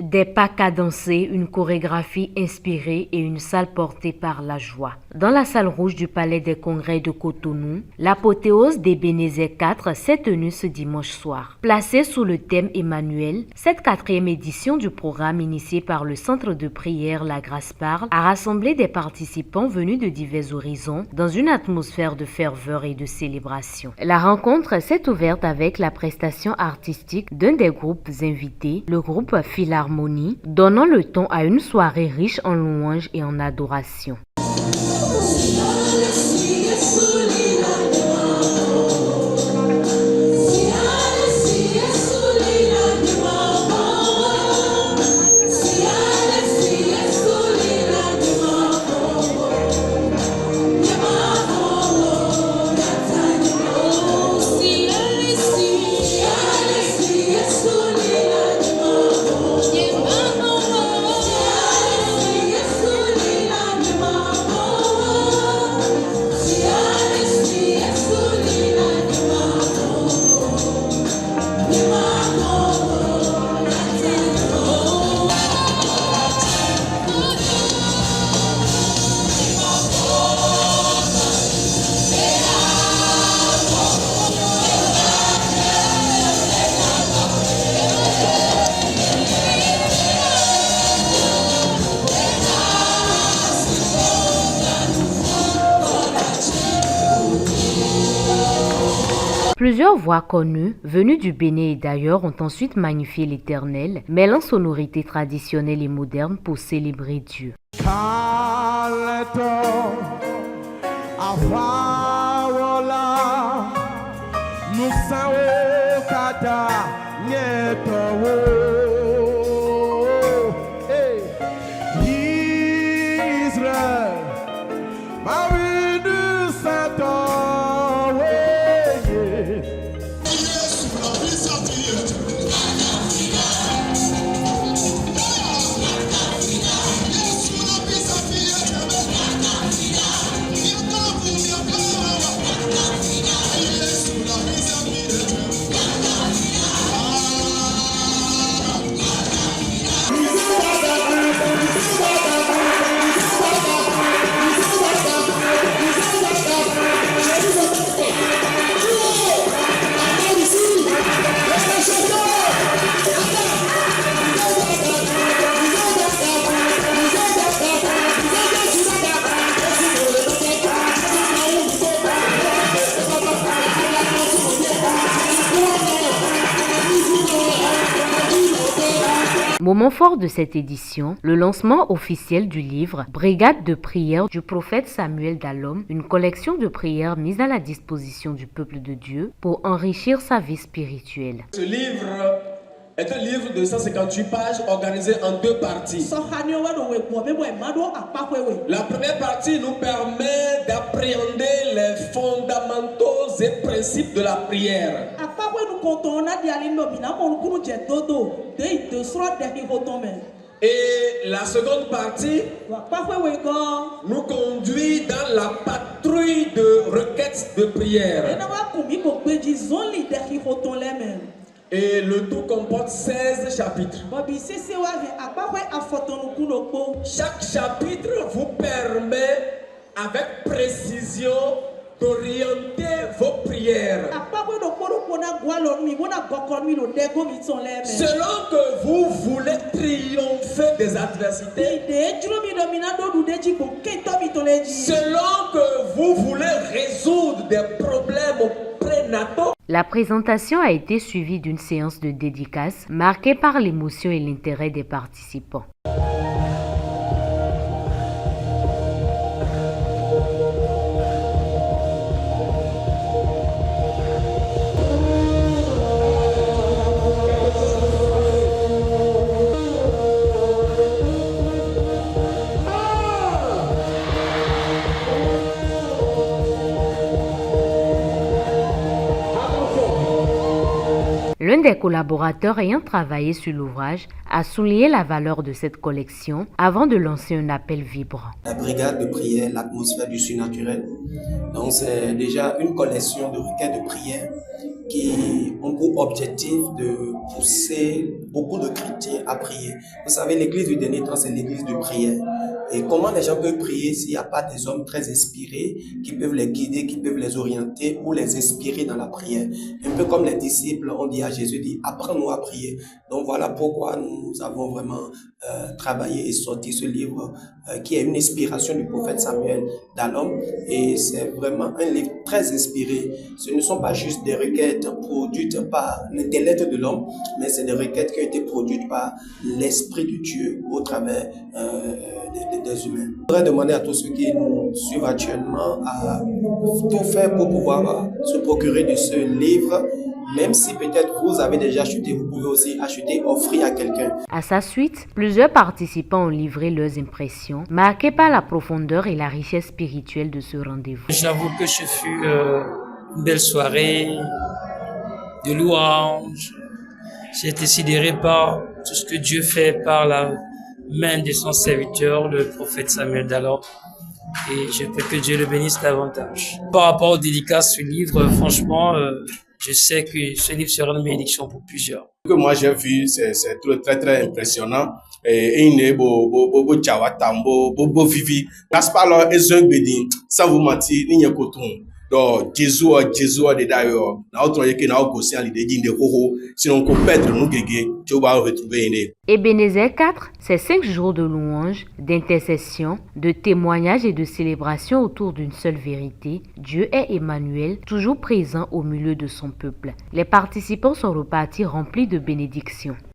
Des pas cadencés, une chorégraphie inspirée et une salle portée par la joie. Dans la salle rouge du Palais des Congrès de Cotonou, l'apothéose d'Ebenezer IV s'est tenue ce dimanche soir. Placée sous le thème Emmanuel, cette 4e édition du programme initié par le Centre de prière La Grâce Parle a rassemblé des participants venus de divers horizons dans une atmosphère de ferveur et de célébration. La rencontre s'est ouverte avec la prestation artistique d'un des groupes invités, le groupe Philharmonie, donnant le ton à une soirée riche en louanges et en adoration. Plusieurs voix connues, venues du Bénin et d'ailleurs, ont ensuite magnifié l'Éternel, mêlant sonorités traditionnelles et modernes pour célébrer Dieu. Moment fort de cette édition, le lancement officiel du livre Brigade de prière du prophète Samuel Dallom, une collection de prières mise à la disposition du peuple de Dieu pour enrichir sa vie spirituelle. Ce livre est un livre de 158 pages organisé en 2 parties. La première partie nous permet d'appréhender les fondamentaux et principes de la prière. Et la seconde partie nous conduit dans la patrouille de requêtes de prière. Et le tout comporte 16 chapitres. Chaque chapitre vous permet avec précision d'orienter vos prières. Selon que vous voulez triompher des adversités, selon que vous voulez résoudre des problèmes prénataux. La présentation a été suivie d'une séance de dédicace marquée par l'émotion et l'intérêt des participants. L'un des collaborateurs ayant travaillé sur l'ouvrage a souligné la valeur de cette collection avant de lancer un appel vibrant. La brigade de prière, l'atmosphère du surnaturel. Donc c'est déjà une collection de requêtes de prière qui ont pour objectif de pousser beaucoup de chrétiens à prier. Vous savez, l'église du dernier temps, c'est l'église de prière. Et comment les gens peuvent prier s'il n'y a pas des hommes très inspirés qui peuvent les guider, qui peuvent les orienter ou les inspirer dans la prière? Un peu comme les disciples ont dit à Jésus, dit, apprends-nous à prier. Donc voilà pourquoi nous avons vraiment travaillé et sorti ce livre qui est une inspiration du prophète Samuel Dalom. Et c'est vraiment un livre très inspiré. Ce ne sont pas juste des requêtes produites par l'intellect de l'homme, mais c'est des requêtes qui ont été produites par l'Esprit de Dieu au travers des humains. Je voudrais demander à tous ceux qui nous suivent actuellement à tout faire pour pouvoir se procurer de ce livre. Même si peut-être vous avez déjà acheté, vous pouvez aussi acheter, offrir à quelqu'un. À sa suite, plusieurs participants ont livré leurs impressions, marquées par la profondeur et la richesse spirituelle de ce rendez-vous. J'avoue que ce fut une belle soirée de louange. J'ai été sidéré par tout ce que Dieu fait par la main de son serviteur, le prophète Samuel Dalom. Et je prie que Dieu le bénisse davantage. Par rapport aux dédicaces ce livre, franchement, je sais que ce livre sera une bénédiction pour plusieurs. Ce que moi j'ai vu, c'est très très impressionnant. Et il est beau vivi. N'est-ce pas là, sans vous mentir, il n'y a qu'au donc Jésus de d'ailleurs. Na autre yeke na ogosi à l'idée d'inde koko. Sinon qu'on perdre nous gégé, tu vas retrouver une. Ebenezer 4, c'est 5 jours de louange, d'intercession, de témoignage et de célébration autour d'une seule vérité. Dieu est Emmanuel, toujours présent au milieu de son peuple. Les participants sont repartis remplis de bénédictions.